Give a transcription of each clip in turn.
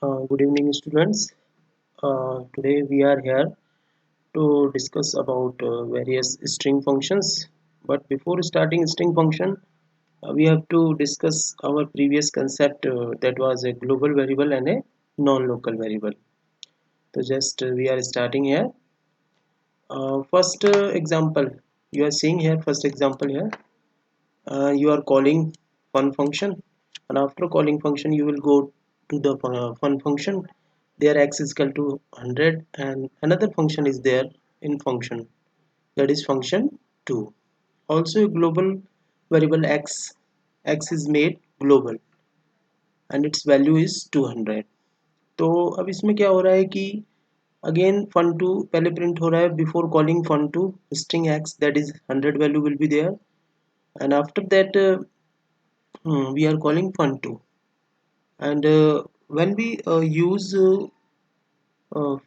Good evening, students. Today we are here to discuss about various string functions. But before starting string function, we have to discuss our previous concept that was a global variable and a non-local variable. So just we are starting here. First example you are seeing here. First example here. You are calling fun function, and after calling function you will go to the fun function. There x is equal to 100 and another function is there in function, that is function 2. Also a global variable x is made global and its value is 200. तो अब इसमें क्या हो रहा है कि again fun2 पहले print हो रहा है before calling fun2 string x that is 100 value will be there, and after that we are calling fun2, and when we use uh,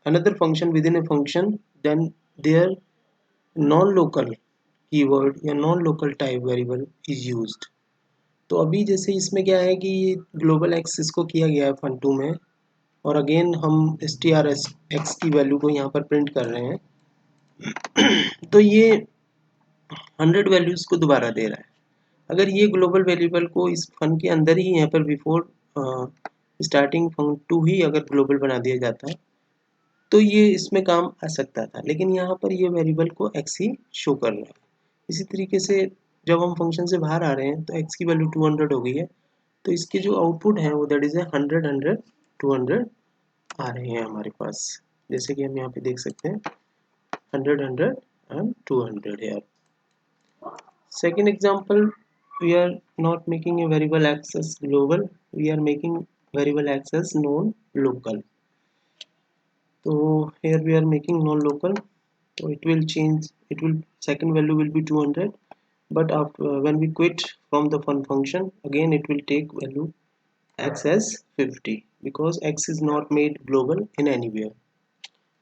another function within a function, then their non-local keyword या non local type variable is used. तो अभी जैसे इसमें क्या है कि ये global x इसको किया गया है fun2 में, और अगेन हम str_x की वैल्यू को यहाँ पर प्रिंट कर रहे हैं. तो ये 100 वैल्यूज को दोबारा दे रहा है. अगर ये ग्लोबल वेरिएबल को इस फन के अंदर ही यहाँ पर बिफोर स्टार्टिंग fun2 ही अगर ग्लोबल बना दिया जाता है तो ये इसमें काम आ सकता था, लेकिन यहाँ पर ये वेरिएबल को x ही शो कर रहा है. इसी तरीके से जब हम फंक्शन से बाहर आ रहे हैं तो x की वैल्यू 200 हो गई है, तो इसके जो आउटपुट है वो दैट इज 100 100 200 आ रहे हैं हमारे पास, जैसे कि हम यहाँ पे देख सकते हैं 100 100 and 200 here. Second example, we are not making a variable x as global, we are making variable x as non-local. So here we are making non-local, so it will change, it will second value will be 200, but after when we quit from the fun function again it will take value x as 50 because x is not made global in anywhere.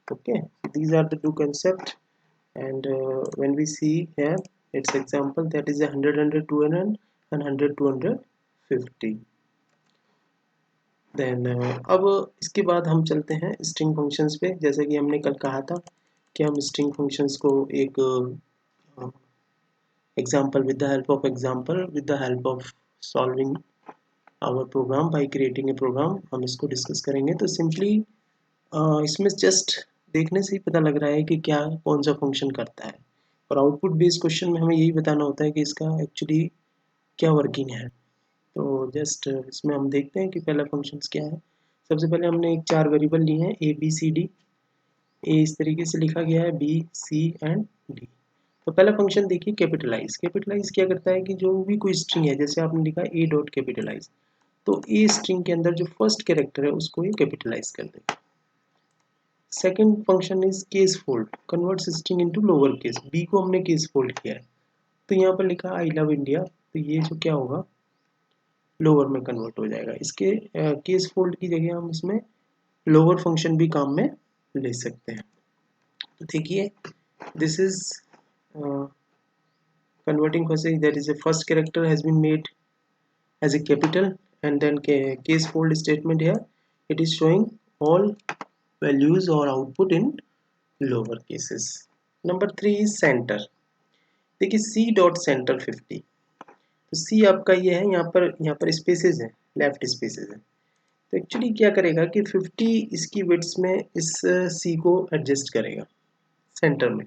Okay, these are the two concepts, and when we see here its example, that is 100 100 200 and 100 250. Then अब इसके बाद हम चलते हैं string functions पे. जैसे कि हमने कल कहा था कि हम स्ट्रिंग फंक्शंस को एक example with the help of example with the help of solving our program by creating a program हम इसको डिस्कस करेंगे. तो सिंपली इसमें जस्ट देखने से ही पता लग रहा है कि क्या कौन सा फंक्शन करता है, और आउटपुट बेस्ड क्वेश्चन में हमें यही बताना होता है कि इसका एक्चुअली क्या वर्किंग है. तो जस्ट इसमें हम देखते हैं कि पहला फंक्शंस क्या है. सबसे पहले हमने एक 4 वेरिएबल लिए हैं ए बी सी डी. ए इस तरीके से लिखा गया है, बी सी एंड डी. तो पहला फंक्शन देखिए कैपिटलाइज. कैपिटलाइज क्या करता है कि जो भी कोई स्ट्रिंग है, जैसे आपने लिखा ए डॉट कैपिटलाइज, तो ए स्ट्रिंग के अंदर जो फर्स्ट कैरेक्टर है उसको ये कैपिटलाइज कर देगा. Second function is case fold, converts string into lower case. B को हमने केस फोल्ड किया है, तो यहाँ पर लिखा आई लव इंडिया, तो ये जो क्या होगा लोअर में कन्वर्ट हो जाएगा. इसके केस फोल्ड की जगह हम इसमें लोअर फंक्शन भी काम में ले सकते हैं. तो देखिए this is converting first, that is a first character has been made as a capital, and then case fold statement here it is showing all values or output in lower cases. Number 3 is center. देखिए c dot centre 50, तो c आपका ये है, यहाँ पर spaces है, left spaces है. तो एक्चुअली क्या करेगा कि 50 इसकी विड्थ में इस c को एडजस्ट करेगा सेंटर में,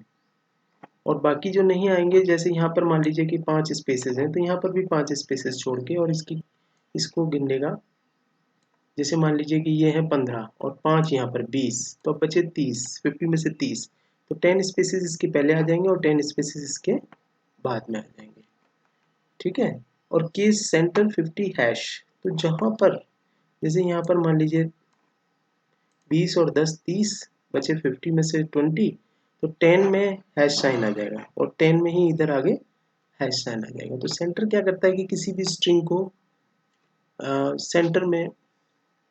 और बाकी जो नहीं आएंगे, जैसे यहाँ पर मान लीजिए कि 5 स्पेसेस हैं, तो यहाँ पर भी 5 स्पेसेस छोड़ के और इसको गिन लेगा. जैसे मान लीजिए कि ये है 15 और 5 यहाँ पर 20, तो अब बचे 30, 50 में से 30, तो 10 स्पेसेस इसके पहले आ जाएंगे और 10 स्पेसेस इसके बाद में आ जाएंगे. ठीक है. और केस सेंटर 50 हैश, तो जहाँ पर जैसे यहाँ पर मान लीजिए 20 और 10 30, बचे 50 में से 20, तो 10 में हैश साइन आ जाएगा और 10 में ही इधर आगे हैश साइन आ जाएगा. तो सेंटर क्या करता है कि किसी भी स्ट्रिंग को सेंटर में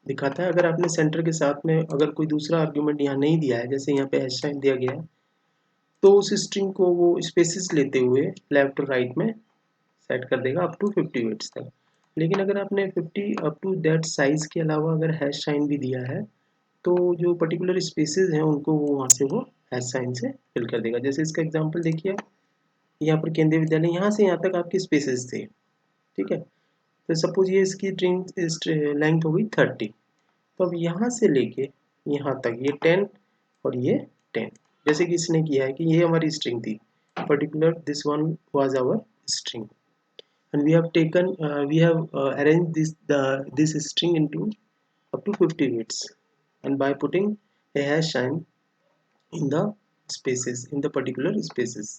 दिखाता है. अगर आपने सेंटर के साथ में अगर कोई दूसरा आर्ग्यूमेंट यहाँ नहीं दिया है, जैसे यहाँ पे हैश साइन दिया गया है, तो उस स्ट्रिंग को वो स्पेसेस लेते हुए लेफ्ट और राइट में सेट कर देगा अप टू 50 बिट्स तक. लेकिन अगर आपने 50 अप टू दैट साइज के अलावा अगर हैश साइन भी दिया है तो जो पर्टिकुलर स्पेसेस हैं उनको वो वहाँ से वो हैश साइन से फिल कर देगा। जैसे इसका एग्जांपल देखिए, यहाँ पर केंद्रीय विद्यालय यहाँ से यहाँ तक आपके स्पेसेस थे, ठीक है। तो सपोज ये इसकी स्ट्रिंग लेंथ हो गई 30, तो अब यहाँ से लेके यहाँ तक ये 10 और ये 10, जैसे कि इसने किया है कि ये हमारी स्ट्रिंग थी particular, this one was our string and we have arranged this string into up to 50 bits and by putting a hash sign in the spaces in the particular spaces।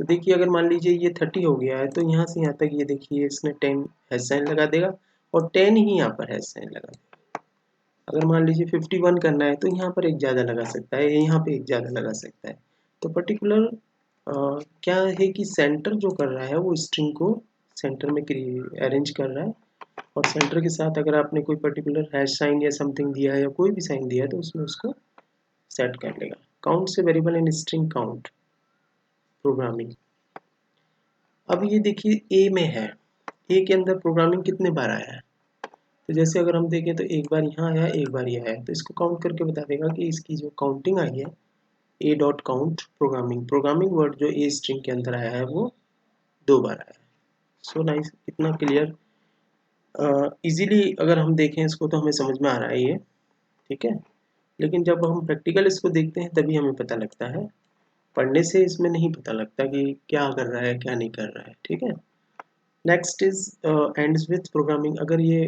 तो देखिए अगर मान लीजिए ये 30 हो गया है तो यहाँ से यहाँ तक ये देखिए इसने 10 हैश साइन लगा देगा और 10 ही यहाँ पर हैश साइन लगा देगा। अगर मान लीजिए 51 करना है तो यहाँ पर एक ज़्यादा लगा सकता है, यहाँ पे एक ज़्यादा लगा सकता है। तो पर्टिकुलर क्या है कि सेंटर जो कर रहा है वो स्ट्रिंग को सेंटर में अरेंज कर रहा है, और सेंटर के साथ अगर आपने कोई पर्टिकुलर हैश साइन या समथिंग दिया है या कोई भी साइन दिया है तो उसमें उसको सेट कर लेगा। काउंट से variable in string count programming. अब ये देखिए ए में है, ए के अंदर प्रोग्रामिंग कितने बार आया है, तो जैसे अगर हम देखें तो एक बार यहाँ आया, एक बार यह है, तो इसको काउंट करके बता देगा कि इसकी जो काउंटिंग आई है ए dot count programming, programming word जो ए स्ट्रिंग के अंदर आया है वो 2 बार आया है। सो नाइस, कितना क्लियर, इजीली अगर हम देखें इसको तो हमें समझ में आ रहा है ये, ठीक है। लेकिन जब हम प्रैक्टिकल इसको देखते हैं तभी हमें पता लगता है, पढ़ने से इसमें नहीं पता लगता कि क्या कर रहा है क्या नहीं कर रहा है, ठीक है। Next is ends with programming. अगर ये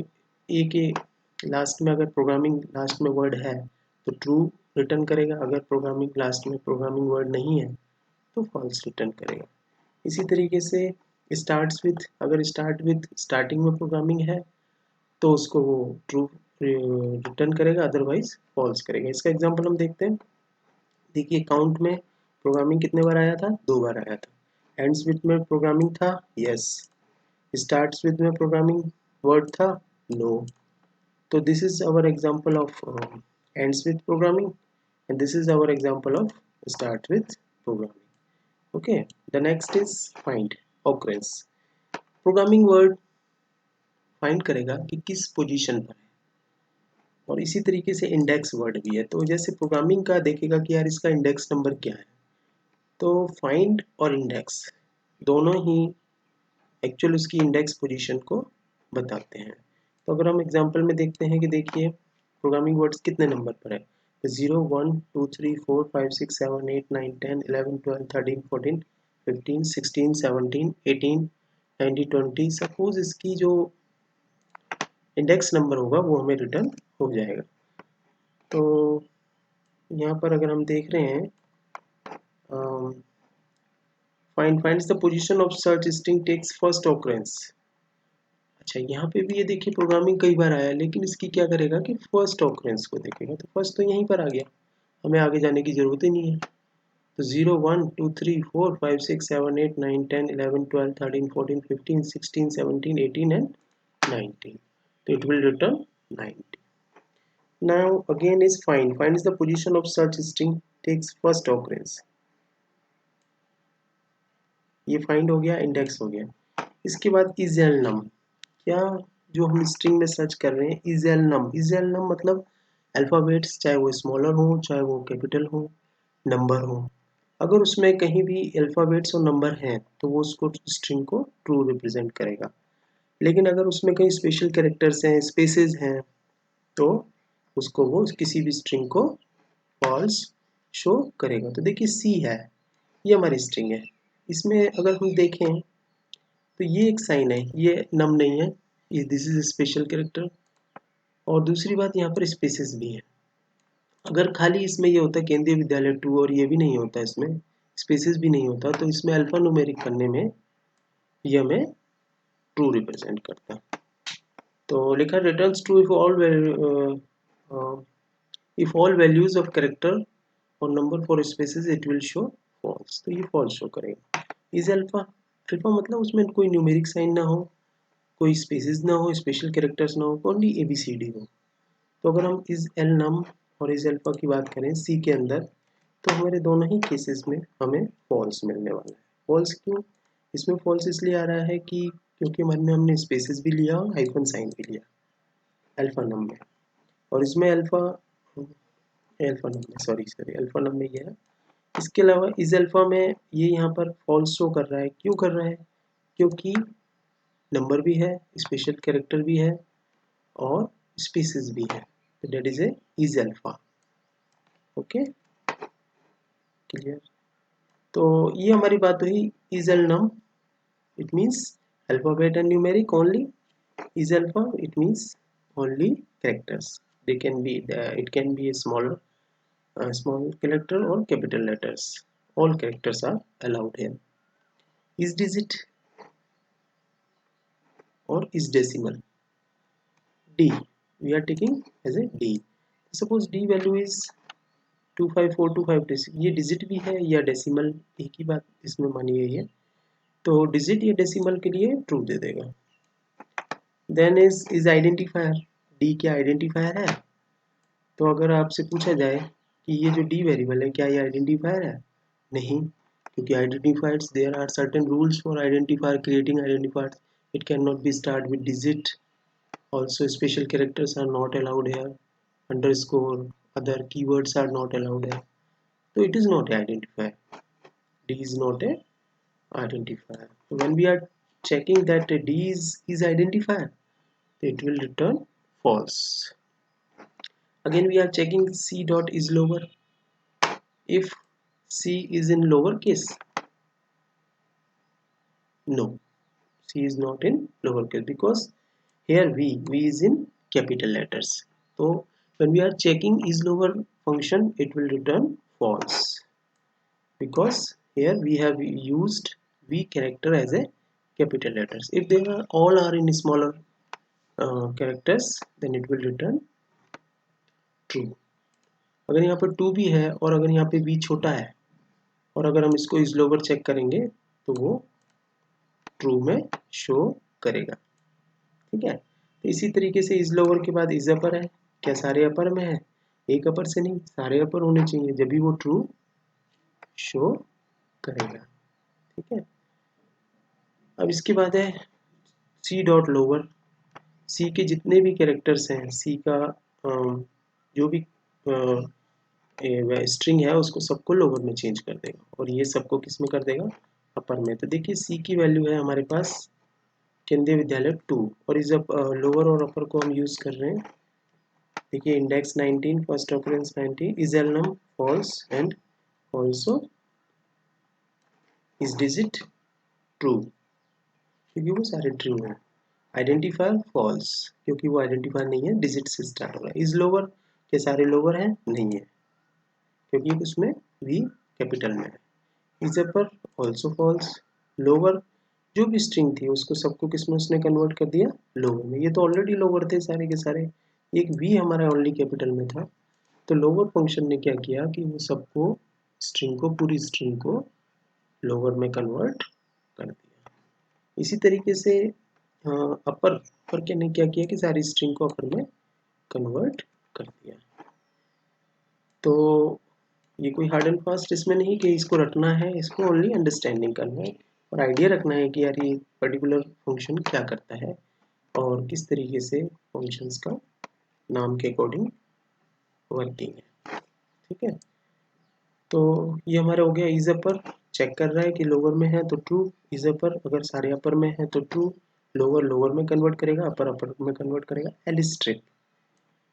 ए के लास्ट में अगर प्रोग्रामिंग लास्ट में वर्ड है तो ट्रू रिटर्न करेगा, अगर प्रोग्रामिंग लास्ट में प्रोग्रामिंग वर्ड नहीं है तो फॉल्स रिटर्न करेगा। इसी तरीके से स्टार्ट्स विथ, अगर स्टार्ट विथ स्टार्टिंग में प्रोग्रामिंग है तो उसको वो ट्रू रिटर्न करेगा, अदरवाइज फॉल्स करेगा। इसका एग्जांपल हम देखते हैं। देखिए काउंट में प्रोग्रामिंग कितने बार आया था, 2 बार आया था। एंड्स विथ में प्रोग्रामिंग था, यस। स्टार्ट्स विथ में प्रोग्रामिंग वर्ड था, नो। तो this is our example of ends with programming and this is our example of start with programming. Okay, the next is find occurrence. Programming word find करेगा कि किस position पर है, और इसी तरीके से इंडेक्स वर्ड भी है। तो जैसे प्रोग्रामिंग का देखेगा कि यार इसका इंडेक्स नंबर क्या है, तो फाइंड और इंडेक्स दोनों ही एक्चुअल उसकी इंडेक्स पोजीशन को बताते हैं। तो अगर हम एग्जांपल में देखते हैं कि देखिए प्रोग्रामिंग वर्ड्स कितने नंबर पर है, तो 0 1 2 3 4 5 6 7 8 9 10 11 12 13 14 15 16 17 18 19 20। सपोज इसकी जो इंडेक्स नंबर होगा वो हमें रिटर्न हो जाएगा। तो यहाँ पर अगर हम देख रहे हैं finds the position of search string takes first occurrence। अच्छा यहाँ पे भी ये देखिए प्रोग्रामिंग कई बार आया है, लेकिन इसकी क्या करेगा कि फर्स्ट ऑकरेंस को देखेगा। तो फर्स्ट तो यहीं पर आ गया, हमें आगे जाने की जरूरत ही नहीं है। तो 0 1 2 3 4 5 6 7 8 9 10 11 12 13 14 15 16 17 18 and 19, तो it will return 19। now again is finds the position of search string takes first occurrence। ये फाइंड हो गया, इंडेक्स हो गया। इसके बाद इज एल नम, क्या जो हम स्ट्रिंग में सर्च कर रहे हैं is L num, is L नम मतलब अल्फ़ाबेट्स, चाहे वो स्मॉलर हो चाहे वो कैपिटल हो, नंबर हो, अगर उसमें कहीं भी अल्फ़ाबेट्स और नंबर हैं तो वो उसको स्ट्रिंग को ट्रू रिप्रेजेंट करेगा। लेकिन अगर उसमें कहीं स्पेशल कैरेक्टर्स हैं, स्पेसेस हैं, तो उसको वो किसी भी स्ट्रिंग को फॉल्स शो करेगा। तो देखिए सी है, ये हमारी स्ट्रिंग है, इसमें अगर हम देखें तो ये एक साइन है, ये नम नहीं है, ये दिस इज स्पेशल कैरेक्टर। और दूसरी बात यहाँ पर स्पेसेस भी है। अगर खाली इसमें ये होता केंद्रीय विद्यालय 2 और ये भी नहीं होता, इसमें स्पेसेस भी नहीं होता, तो इसमें अल्फा न्यूमेरिक करने में ये हमें ट्रू रिप्रेजेंट करता। तो लिखा returns true if all values of character और number for spaces it will show false, तो ये फॉल्स शो करेगा। इज अल्फा, अल्फा मतलब उसमें कोई न्यूमेरिक साइन ना हो, कोई स्पेसेस ना हो, स्पेशल कैरेक्टर्स ना हो, ओनली ABCD हो। तो अगर हम इज एल नम और इज अल्फा की बात करें सी के अंदर, तो हमारे दोनों ही केसेस में हमें फॉल्स मिलने वाला है। फॉल्स क्यों, इसमें फॉल्स इसलिए आ रहा है कि क्योंकि हमने स्पेसेस भी लिया और हाइफन साइन भी लिया अल्फा नम में, और इसमें अल्फा अल्फा नम में सॉरी अल्फा नम में ये है। इसके अलावा इस अल्फा में ये यहाँ पर फॉल्स शो कर रहा है। क्यों कर रहा है? क्योंकि नंबर भी है, स्पेशल कैरेक्टर भी है और स्पीसीज भी है, तो that is a is alpha. Okay, clear? तो ये हमारी बात हुई is L num, it means alphabet and numeric only. Is alpha, it means only characters. They can be it can be a small character or capital letters. All characters are allowed here. Is digit or is decimal? D. We are taking as a D. Suppose D value is 25425. ये digit भी है या decimal, एक ही बात इसमें मानी गई है, तो डिजिट या डेसिमल के लिए ट्रू दे देगा. Then is identifier. डी क्या आइडेंटिफायर है? तो अगर आपसे पूछा जाए कि ये जो डी वेरिएबल है क्या ये आइडेंटिफायर है? नहीं, क्योंकि identifiers there are certain rules for identifier, creating identifiers. It can not be start with digit. Also special characters are not allowed here. Underscore, other keywords are not allowed here. So it is not a identifier. D is not a identifier. So when we are checking that D is identifier, it will return false. Again we are checking C dot is lower. If C is in lowercase, no, C is not in lowercase because here V is in capital letters. So when we are checking is lower function, it will return false, because here we have used V character as a capital letters. If they are all are in smaller characters, then it will return true. अगर यहाँ पर 2 भी है और अगर यहाँ पे V छोटा है और अगर हम इसको इस लोअर चेक करेंगे तो वो ट्रू में शो करेगा. ठीक है, तो इसी तरीके से इस लोअर के बाद इज अपर है. क्या सारे अपर में है? एक अपर से नहीं, सारे अपर होने चाहिए, जब भी वो ट्रू शो करेगा. ठीक है, अब इसके बाद है सी डॉट लोअर. सी के जितने भी कैरेक्टर्स हैं, सी का जो भी स्ट्रिंग है उसको सबको लोअर में चेंज कर देगा और ये सबको किस में कर देगा? अपर में. तो देखिए सी की वैल्यू है हमारे पास केंद्रीय विद्यालय 2 और इस लोअर और अपर को हम यूज कर रहे हैं. देखिए index 19, first occurrence 90, is L num false and also is digit true, क्योंकि वो सारे ट्रू हैं. आइडेंटिफायर फॉल्स, क्योंकि वो आइडेंटिफायर नहीं है, डिजिट से स्टार्ट हो रहा है. इज लोअर, के सारे लोअर हैं? नहीं है, क्योंकि उसमें वी कैपिटल में है. Is upper also false. Lower जो भी स्ट्रिंग थी उसको सबको किसमें उसने कन्वर्ट कर दिया? लोअर में. ये तो ऑलरेडी लोअर थे सारे के सारे, एक वी हमारा ओनली कैपिटल में था. तो लोअर फंक्शन ने क्या किया कि वो सबको स्ट्रिंग को, पूरी स्ट्रिंग को लोअर में कन्वर्ट कर दिया. इसी तरीके से अपर पर के ने क्या किया कि सारी स्ट्रिंग को अपर में कन्वर्ट कर दिया. तो ये कोई हार्ड एंड फास्ट इसमें नहीं कि इसको रटना है, इसको ओनली अंडरस्टैंडिंग करना है और आइडिया रखना है कि यार ये पर्टिकुलर फंक्शन क्या करता है और किस तरीके से फंक्शंस का नाम के अकॉर्डिंग वर्किंग है. ठीक है, तो ये हमारा हो गया इज अपर. चेक कर रहा है कि लोअर में है तो ट्रू. इज अपर अगर सारे अपर में है तो ट्रू. लोअर लोअर में कन्वर्ट करेगा, अपर अपर में कन्वर्ट करेगा. L strip.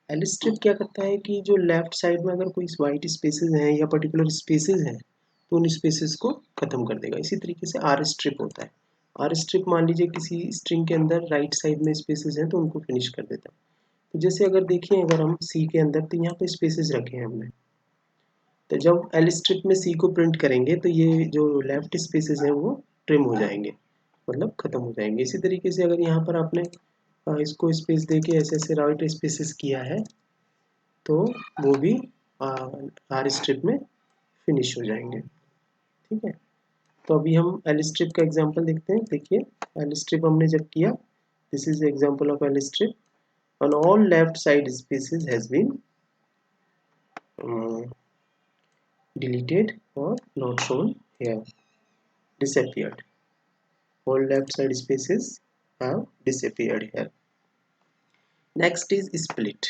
एल स्ट्रिप क्या करता है कि जो लेफ्ट साइड में अगर कोई वाइट स्पेसेस हैं या पर्टिकुलर स्पेसेस हैं तो उन स्पेसेस को खत्म कर देगा. इसी तरीके से आर स्ट्रिप होता है. आर स्ट्रिप मान लीजिए किसी स्ट्रिंग के अंदर राइट साइड में स्पेसेस हैं तो उनको फिनिश कर देता है. तो जैसे अगर देखिए अगर हम सी के अंदर तो यहाँ पे स्पेसेस रखे हैं हमने, तो जब एल स्ट्रिप में सी को प्रिंट करेंगे तो ये जो लेफ्ट स्पेसेस हैं वो ट्रिम हो जाएंगे, मतलब खत्म हो जाएंगे. इसी तरीके से अगर यहाँ पर आपने इसको स्पेस देके ऐसे ऐसे राइट स्पेसेस किया है तो वो भी आर स्ट्रिप में फिनिश हो जाएंगे. ठीक है, तो अभी हम एल स्ट्रिप का एग्जांपल देखते हैं. देखिए एल स्ट्रिप हमने जब किया, this is example of L strip. On all left side spaces has been deleted or not shown here, disappeared. All left side spaces have disappeared here. Next is split.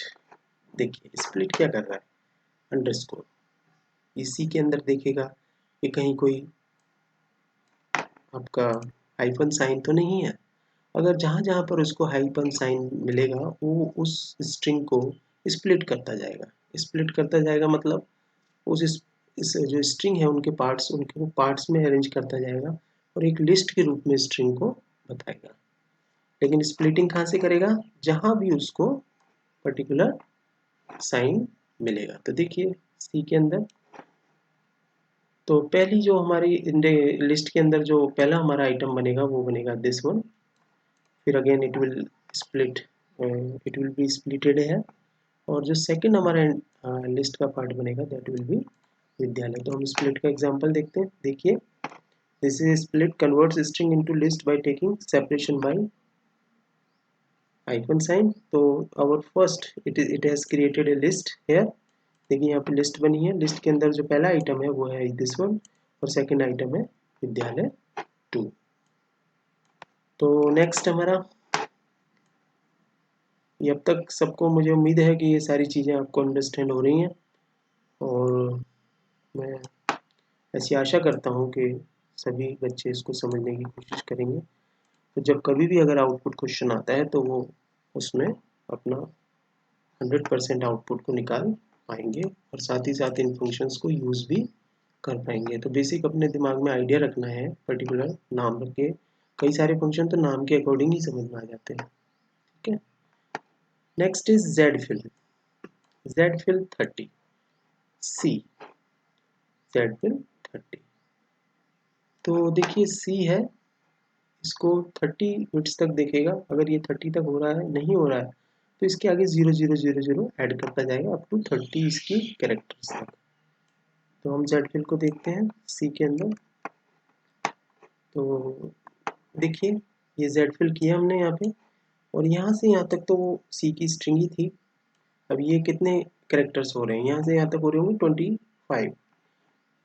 देखिए split क्या कर रहा है, underscore इसी के अंदर देखेगा कि कहीं कोई आपका हाइफन साइन तो नहीं है। अगर जहाँ जहाँ पर उसको हाइफन साइन मिलेगा वो उस स्ट्रिंग को स्प्लिट करता जाएगा। स्प्लिट करता जाएगा मतलब इस जो स्ट्रिंग है उनके पार्ट्स में अरेंज करता जाएगा और एक लिस्ट के रूप में स्ट्रिंग को बताएगा। लेकिन स्प्लिटिंग कहाँ से करेगा, जहाँ भी उसको पर्टिकुलर साइन मिलेगा। तो देखिए सी के अंदर तो पहली जो हमारी लिस्ट के अंदर जो पहला हमारा आइटम बनेगा वो बनेगा दिस वन। फिर again it will be splitted है। और जो सेकंड हमारा लिस्ट का पार्ट बनेगा दैट विल बी विद्यालय। तो हम स्प्लिट का एग्जांपल देखते हैं। देखिए this is split converts string into list by taking separation by hyphen sign. तो our first it has created a list here. देखिए यहाँ पे लिस्ट बनी है। लिस्ट के अंदर जो पहला आइटम है वो है दिस वन और सेकंड आइटम है विद्यालय 2। तो नेक्स्ट हमारा ये अब तक सबको मुझे उम्मीद है कि ये सारी चीज़ें आपको अंडरस्टैंड हो रही हैं और मैं ऐसी आशा करता हूँ कि सभी बच्चे इसको समझने की कोशिश करेंगे। तो जब कभी भी अगर आउटपुट क्वेश्चन आता है तो वो उसमें अपना 100% आउटपुट को निकाल पाएंगे और साथ ही साथ इन फंक्शंस को यूज़ भी कर पाएंगे। तो बेसिक अपने दिमाग में आइडिया रखना है, पर्टिकुलर नाम रख के। कई सारे फंक्शन तो नाम के अकॉर्डिंग ही समझ में आ जाते हैं। ठीक है, next is Z fill. Z fill 30 C Z fill 30। तो देखिए सी है, इसको 30 बिट्स तक देखेगा। अगर ये 30 तक हो रहा है, नहीं हो रहा है तो इसके आगे 0000 ऐड करता जाएगा अप टू 30 इसकी कैरेक्टर्स तक। तो हम जेड फिल को देखते हैं सी के अंदर। तो देखिए ये जेड फिल किया हमने यहाँ पे और यहाँ से यहाँ तक तो वो सी की स्ट्रिंग ही थी। अब ये कितने कैरेक्टर्स हो रहे हैं, यहाँ से यहाँ तक हो रहे होंगे 25।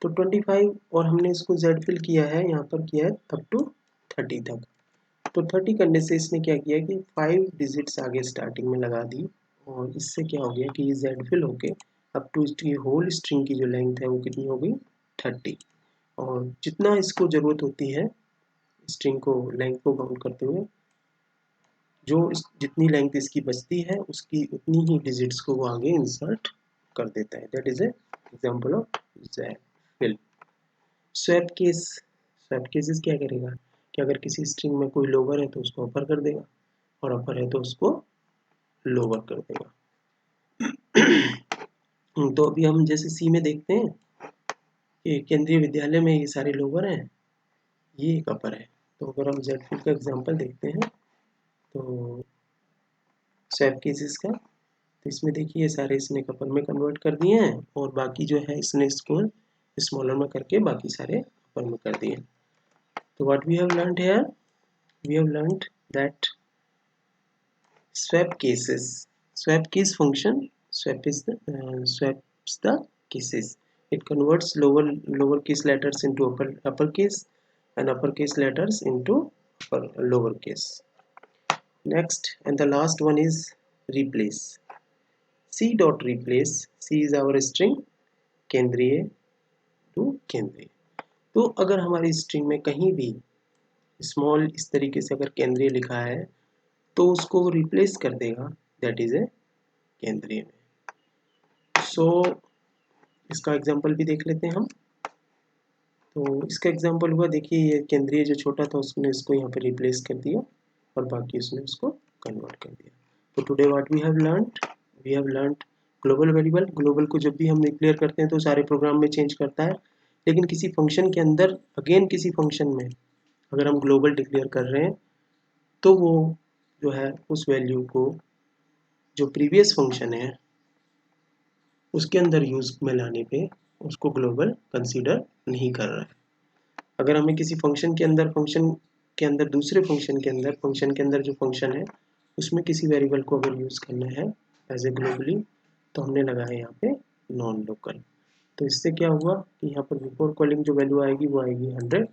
तो 25 और हमने इसको जेड फिल किया है, यहाँ पर किया है अप टू 30 तक। तो 30 करने से इसने क्या किया कि 5 डिजिट्स आगे स्टार्टिंग में लगा दी और इससे क्या हो गया कि ये जेड फिल होके अप टू इसकी होल स्ट्रिंग की जो लेंथ है वो कितनी हो गई 30। और जितना इसको ज़रूरत होती है स्ट्रिंग को लेंथ को काउंट करते हुए, जितनी लेंथ इसकी बचती है उसकी उतनी ही डिजिट्स को वो आगे इंसर्ट कर देता है। That is a example of Z fill. Swap case, swap cases क्या करेगा कि अगर किसी स्ट्रिंग में कोई लोअर है तो उसको अपर कर देगा और अपर है तो उसको लोअर कर देगा। तो अभी हम जैसे सी में देखते हैं कि केंद्रीय विद्यालय में ये सारे लोअर हैं, ये एक अपर है। तो अगर हम जेड फिल का एग्जांपल देखते हैं तो स्वैप केसेस का, तो इसमें देखिए सारे इसने अपर में कन्वर्ट कर दिए हैं और बाकी जो है इसने इसको स्मॉलर में करके बाकी सारे अपर में कर दिए। तो what we have learned here, we have learned that swap cases, swap case function, swaps the cases. It converts lower case letters into upper case and upper case letters into lower case. Next and the last one is replace. C dot replace, C is our string केंद्रीय to केंद्रीय। तो अगर हमारी string में कहीं भी small इस तरीके से अगर केंद्रीय लिखा है तो उसको रिप्लेस कर देगा दैट इज ए केंद्रीय में। सो इसका एग्जांपल भी देख लेते हैं हम। तो इसका एग्जांपल हुआ, देखिए ये केंद्रीय जो छोटा था उसने इसको यहाँ पे रिप्लेस कर दिया और बाकी उसने उसको कन्वर्ट कर दिया। तो today what we have learned global variable. Global को जब भी हम डिक्लेयर करते हैं तो सारे प्रोग्राम में चेंज करता है, लेकिन किसी फंक्शन के अंदर अगेन किसी फंक्शन में अगर हम ग्लोबल डिक्लेयर कर रहे हैं तो वो जो है उस वैल्यू को जो प्रीवियस फंक्शन है उसके अंदर यूज में लाने पे उसको ग्लोबल कंसीडर नहीं कर रहा है। अगर हमें किसी फंक्शन के अंदर दूसरे फंक्शन के अंदर जो फंक्शन है उसमें किसी वेरिएबल को अगर यूज करना है एज ए ग्लोबली तो हमने लगाया यहाँ पे नॉन लोकल। तो इससे क्या हुआ कि यहाँ पर बिफोर कॉलिंग जो वैल्यू आएगी वो आएगी 100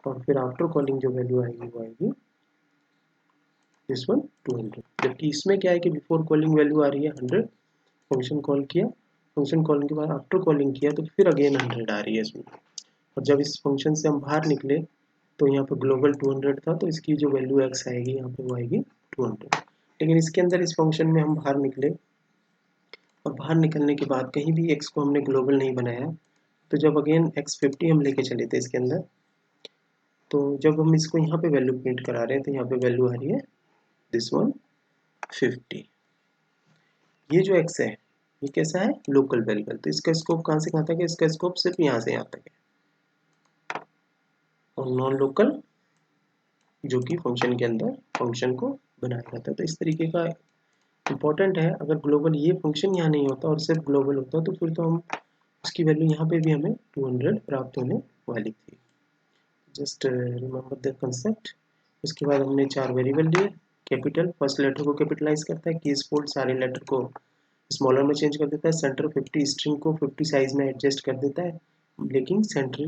और फिर आफ्टर कॉलिंग जो वैल्यू आएगी वो आएगी दिस वन 200, जबकि इसमें क्या है कि बिफोर कॉलिंग वैल्यू आ रही है 100, फंक्शन कॉल किया, फंक्शन कॉलिंग के बाद आफ्टर कॉलिंग किया तो फिर अगेन 100 आ रही है इसमें। और जब इस फंक्शन से हम बाहर निकले तो यहाँ पर ग्लोबल 200 था, तो इसकी जो वैल्यू x आएगी यहाँ पे वो आएगी 200। लेकिन इसके अंदर इस फंक्शन में हम बाहर निकले और बाहर निकलने के बाद कहीं भी x को हमने ग्लोबल नहीं बनाया, तो जब अगेन x50 हम लेके चले थे इसके अंदर, तो जब हम इसको यहाँ पे वैल्यू प्रिंट करा रहे हैं तो यहाँ पे वैल्यू आ रही है दिस वन 50। ये जो x है ये कैसा है, लोकल वेरिएबल, तो इसका स्कोप कहाँ से कहाँ तक है, इसका स्कोप सिर्फ यहाँ से यहाँ तक है। और नॉन लोकल जो कि फंक्शन के अंदर फंक्शन को बनाया जाता है। तो इस तरीके का इम्पोर्टेंट है, अगर ग्लोबल ये फंक्शन यहाँ नहीं होता और सिर्फ ग्लोबल होता तो फिर तो हम उसकी वैल्यू यहाँ पे भी हमें 200 प्राप्त होने वाली थी। Just remember the concept. उसके बाद हमने 4 वेरिएबल लिए। कैपिटल फर्स्ट लेटर को कैपिटलाइज करता है, कीज फोल्ड सारे लेटर को स्मॉलर में चेंज कर देता है, सेंटर 50 स्ट्रिंग को 50 साइज में एडजस्ट कर देता है, लेकिन centre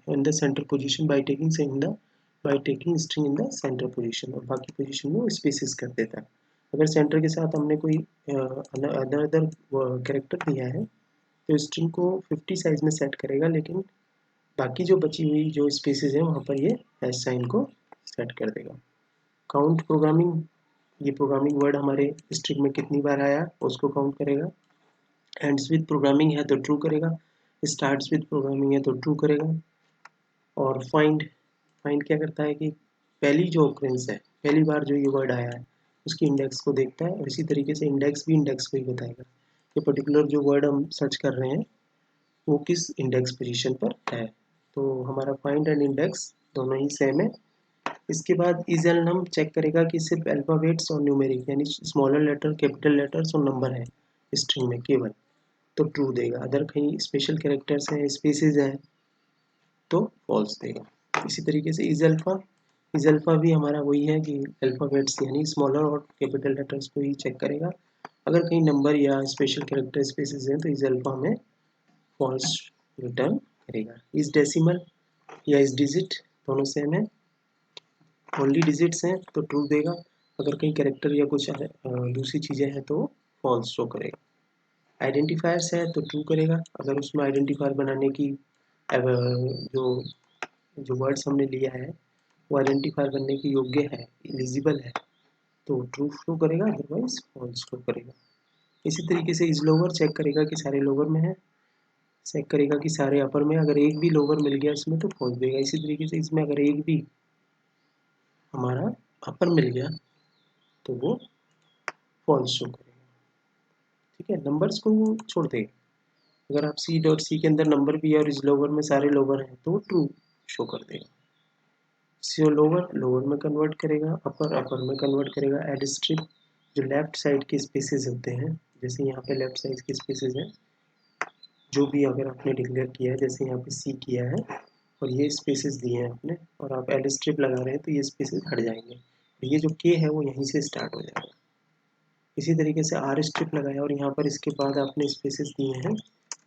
in the centre position by taking string in the centre position, और बाकी पोजीशन में स्पेसिस कर देता है। अगर सेंटर के साथ हमने कोई अदर कैरेक्टर दिया है तो स्ट्रिंग को 50 साइज में सेट करेगा, लेकिन बाकी जो बची हुई जो स्पेसेस है वहाँ पर ये हैश साइन को सेट कर देगा। काउंट प्रोग्रामिंग, ये प्रोग्रामिंग वर्ड हमारे स्ट्रिंग में कितनी बार आया उसको काउंट करेगा। एंड्स विद प्रोग्रामिंग है तो ट्रू करेगा, स्टार्ट्स विद प्रोग्रामिंग है तो ट्रू करेगा। और फाइंड क्या करता है कि पहली जो ऑकरेंस है, पहली बार जो ये वर्ड आया है उसकी इंडेक्स को देखता है, और इसी तरीके से इंडेक्स भी इंडेक्स को ही बताएगा कि पर्टिकुलर जो वर्ड हम सर्च कर रहे हैं वो किस इंडेक्स पोजीशन पर है। तो हमारा फाइंड एंड इंडेक्स दोनों ही सेम है। इसके बाद इजल हम चेक करेगा कि सिर्फ अल्फ़ाबेट्स और न्यूमेरिक यानी स्मॉलर लेटर, कैपिटल लेटर्स और नंबर है स्ट्रिंग में केवल, तो ट्रू देगा। अदर कहीं स्पेशल कैरेक्टर्स हैं, स्पेसेस हैं तो फॉल्स देगा। इसी तरीके से इज अल्फ़ा भी हमारा वही है कि अल्फ़ाबेट्स यानी स्मॉलर और कैपिटल लेटर्स को ही चेक करेगा। अगर कहीं नंबर या स्पेशल कैरेक्टर स्पेसेस हैं तो इज अल्फ़ा में फॉल्स रिटर्न करेगा। इस डेसिमल या इस डिजिट दोनों सेम है, ओनली डिजिट्स हैं तो ट्रू देगा। अगर कहीं कैरेक्टर या कुछ दूसरी चीज़ें हैं तो फॉल्स शो करेगा। आइडेंटिफायर्स है तो ट्रू करेगा, अगर उसमें आइडेंटिफायर बनाने की जो जो वर्ड्स हमने लिया है वो आइडेंटिफायर बनने के योग्य है, एलिजिबल है, तो ट्रू शो करेगा, अदरवाइज फॉल्स शो करेगा। इसी तरीके से इज लोअर चेक करेगा कि सारे लोअर में है, चेक करेगा कि सारे अपर में, अगर एक भी लोअर मिल गया इसमें तो फॉल्स देगा। इसी तरीके से इसमें अगर एक भी हमारा अपर मिल गया तो वो फॉल्स शो करेगा। ठीक है, नंबर्स को वो छोड़ देगा। अगर आप सी डॉट सी के अंदर नंबर भी है और इस लोअर में सारे लोअर हैं तो वो ट्रू शो कर देगा। सी लोअर में कन्वर्ट करेगा, अपर में कन्वर्ट करेगा। एड स्ट्रिप जो लेफ्ट साइड के स्पेसेस होते हैं, जैसे यहाँ पे लेफ्ट साइड के स्पेसेस हैं, जो भी अगर आपने डिक्लेयर किया है, जैसे यहाँ पे सी किया है और ये स्पेसेस दिए हैं आपने और आप एड स्ट्रिप लगा रहे हैं तो ये स्पेसेस हट जाएंगे, ये जो के है वो यहीं से स्टार्ट हो जाएगा। इसी तरीके से आर स्ट्रिप लगाया और यहाँ पर इसके बाद आपने स्पेसेस दिए हैं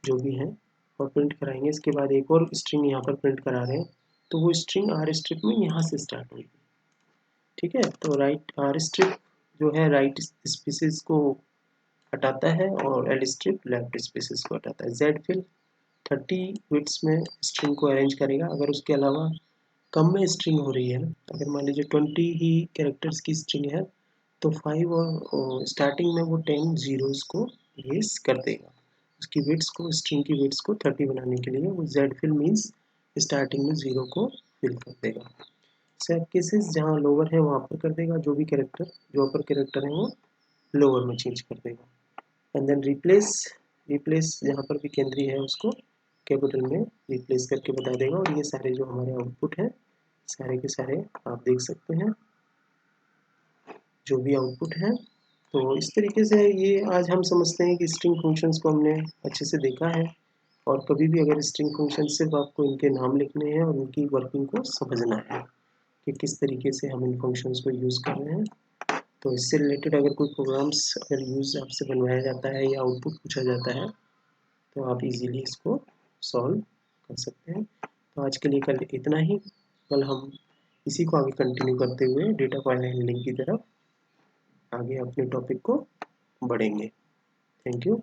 जो भी हैं और प्रिंट कराएंगे। इसके बाद एक और स्ट्रिंग यहाँ पर प्रिंट करा रहे हैं तो वो स्ट्रिंग आर स्ट्रिप में यहाँ से स्टार्ट होगी। ठीक है, तो राइट आर स्ट्रिप जो है राइट स्पेसेस को हटाता है और एल स्ट्रिप लेफ्ट स्पेसेस को हटाता है। जेड फिल 30 बिट्स में स्ट्रिंग को अरेंज करेगा। अगर उसके अलावा कम में स्ट्रिंग हो रही है, अगर मान लीजिए 20 ही कैरेक्टर्स की स्ट्रिंग है तो 5 और स्टार्टिंग में वो 10 जीरोस को रेस कर देगा। उसकी विड्स को, स्ट्रिंग की विड्स को 30 बनाने के लिए वो जेड फिल मीन्स स्टार्टिंग में 0 को फिल कर देगा। सब केसेस जहाँ लोअर है वहाँ पर कर देगा, जो भी कैरेक्टर जो अपर कैरेक्टर है वो लोअर में चेंज कर देगा। एंड देन रिप्लेस जहाँ पर भी केंद्रीय है उसको कैपिटल में रिप्लेस करके बता देगा। और ये सारे जो हमारे आउटपुट हैं सारे के सारे आप देख सकते हैं जो भी आउटपुट है। तो इस तरीके से ये आज हम समझते हैं कि स्ट्रिंग फंक्शंस को हमने अच्छे से देखा है। और कभी भी अगर स्ट्रिंग फंक्शन सिर्फ आपको इनके नाम लिखने हैं और उनकी वर्किंग को समझना है कि किस तरीके से हम इन फंक्शंस को यूज़ कर रहे हैं। तो इससे रिलेटेड अगर कोई प्रोग्राम्स अगर यूज़ आपसे बनवाया जाता है या आउटपुट पूछा जाता है तो आप इजीली इसको सॉल्व कर सकते हैं। तो आज के लिए कल इतना ही। कल हम इसी को आगे कंटिन्यू करते हुए डेटा फाइल हैंडलिंग की तरफ आगे अपने टॉपिक को बढ़ेंगे। Thank you.